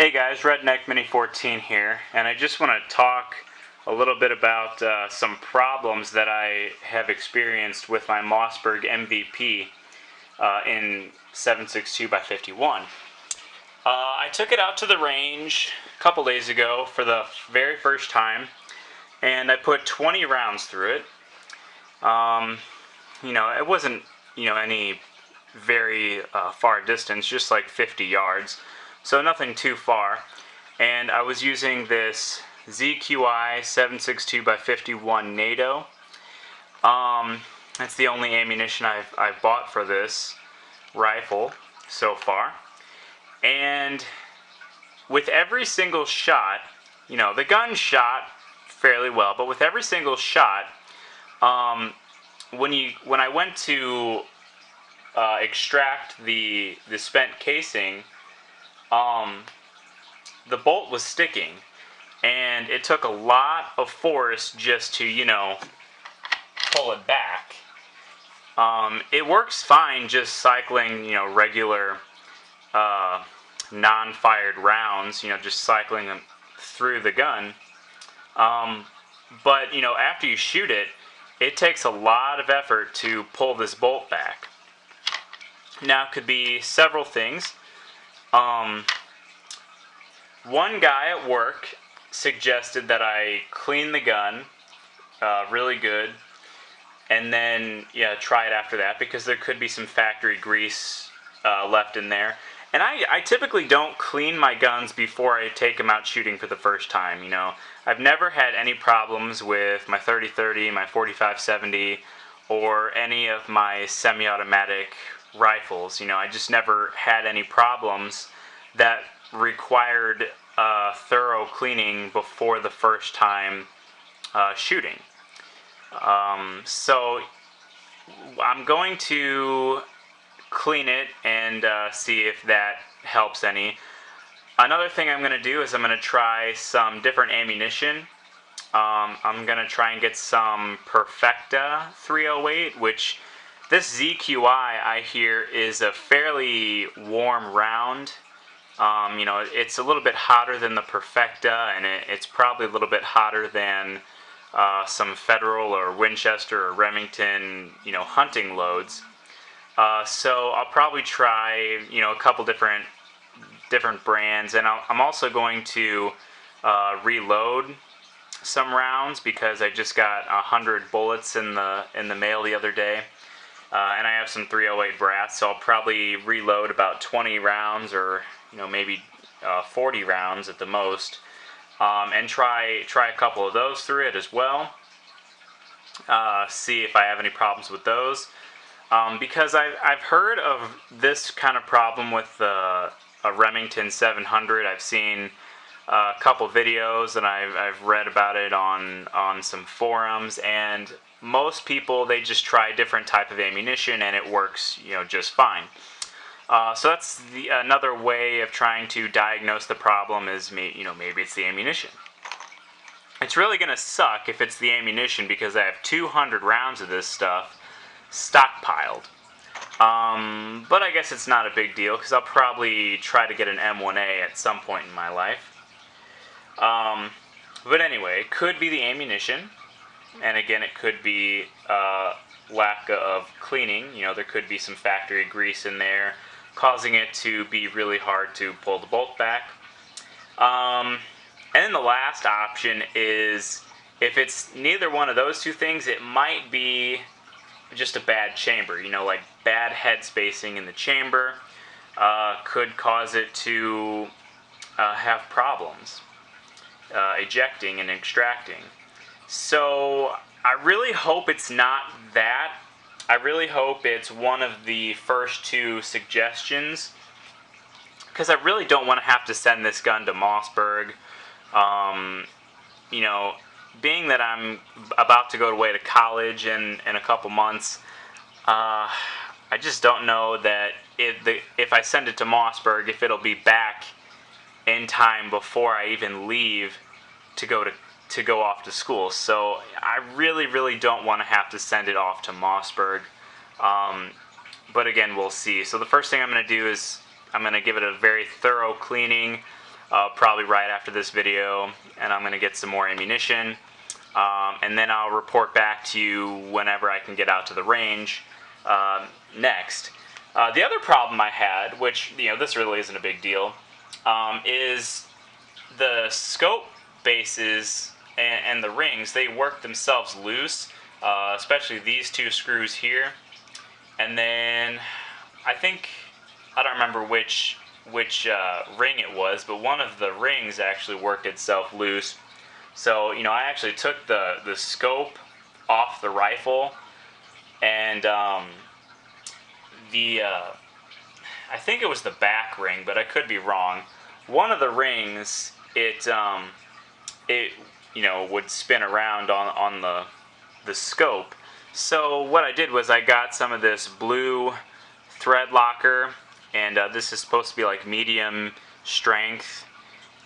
Hey guys, Redneck Mini 14 here, and I just want to talk a little bit about some problems that I have experienced with my Mossberg MVP in 7.62x51. I took it out to the range a couple days ago for the very first time, and I put 20 rounds through it. It wasn't any very far distance, just like 50 yards. So nothing too far, and I was using this ZQI 7.62x51 NATO. That's the only ammunition I've bought for this rifle so far. And with every single shot, the gun shot fairly well, but with every single shot, when I went to extract the spent casing, the bolt was sticking, and it took a lot of force just to, pull it back. It works fine just cycling, regular non-fired rounds, just cycling them through the gun. But, after you shoot it, it takes a lot of effort to pull this bolt back. Now, it could be several things. One guy at work suggested that I clean the gun really good, and then try it after that, because there could be some factory grease left in there. And I typically don't clean my guns before I take them out shooting for the first time. I've never had any problems with my 30-30, my 45-70, or any of my semi-automatic rifles. I just never had any problems that required thorough cleaning before the first time shooting. So I'm going to clean it and see if that helps any. Another thing I'm going to do is I'm going to try some different ammunition. I'm going to try and get some Perfecta 308, which this ZQI, I hear, is a fairly warm round. It's a little bit hotter than the Perfecta, and it's probably a little bit hotter than some Federal or Winchester or Remington, hunting loads. So I'll probably try, a couple different brands, and I'm also going to reload some rounds, because I just got 100 bullets in the mail the other day. And I have some 308 brass, so I'll probably reload about 20 rounds, or maybe 40 rounds at the most, and try a couple of those through it as well. See if I have any problems with those, because I've heard of this kind of problem with a Remington 700. I've seen a couple videos, and I've read about it on some forums, and most people, they just try a different type of ammunition and it works, just fine. So that's another way of trying to diagnose the problem, is maybe it's the ammunition. It's really going to suck if it's the ammunition, because I have 200 rounds of this stuff stockpiled. But I guess it's not a big deal, because I'll probably try to get an M1A at some point in my life. But anyway, it could be the ammunition. And again, it could be lack of cleaning. There could be some factory grease in there, causing it to be really hard to pull the bolt back. And then the last option is, if it's neither one of those two things, it might be just a bad chamber. Like bad head spacing in the chamber could cause it to have problems ejecting and extracting. So I really hope it's not that. I really hope it's one of the first two suggestions, because I really don't want to have to send this gun to Mossberg. Being that I'm about to go away to college in a couple months, I just don't know that if I send it to Mossberg, if it'll be back in time before I even leave to go off to school. So I really don't want to have to send it off to Mossberg. But again, we'll see. So the first thing I'm going to do is I'm going to give it a very thorough cleaning. probably right after this video, and I'm going to get some more ammunition, and then I'll report back to you whenever I can get out to the range next. The other problem I had, which this really isn't a big deal, is the scope bases and the rings. They work themselves loose, especially these two screws here. And then I don't remember which ring it was, but one of the rings actually worked itself loose. So I actually took the scope off the rifle, and I think it was the back ring, but I could be wrong. One of the rings, it would spin around on the scope. So what I did was I got some of this blue thread locker, and this is supposed to be like medium strength,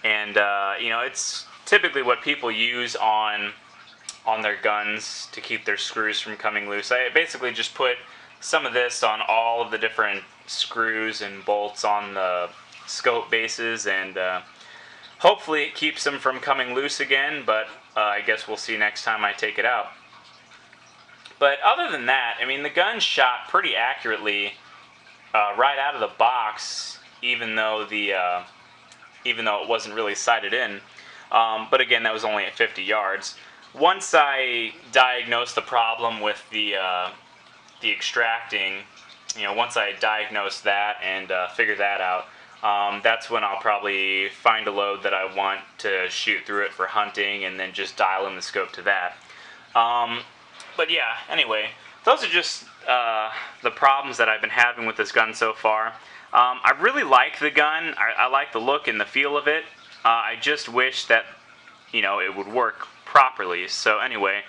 and it's typically what people use on their guns to keep their screws from coming loose. I basically just put some of this on all of the different screws and bolts on the scope bases, and hopefully it keeps them from coming loose again, but I guess we'll see next time I take it out. But other than that, I mean, the gun shot pretty accurately right out of the box, even though it wasn't really sighted in. But again, that was only at 50 yards. Once I diagnosed the problem with the extracting, once I diagnose that and figure that out, that's when I'll probably find a load that I want to shoot through it for hunting, and then just dial in the scope to that. But yeah, anyway, those are just the problems that I've been having with this gun so far. I really like the gun. I like the look and the feel of it. I just wish that it would work properly. So anyway,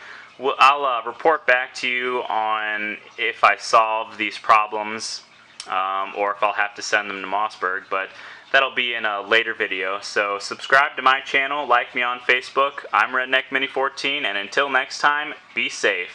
I'll report back to you on if I solve these problems, or if I'll have to send them to Mossberg, but that'll be in a later video. So subscribe to my channel, like me on Facebook. I'm Redneck Mini 14, and until next time, be safe.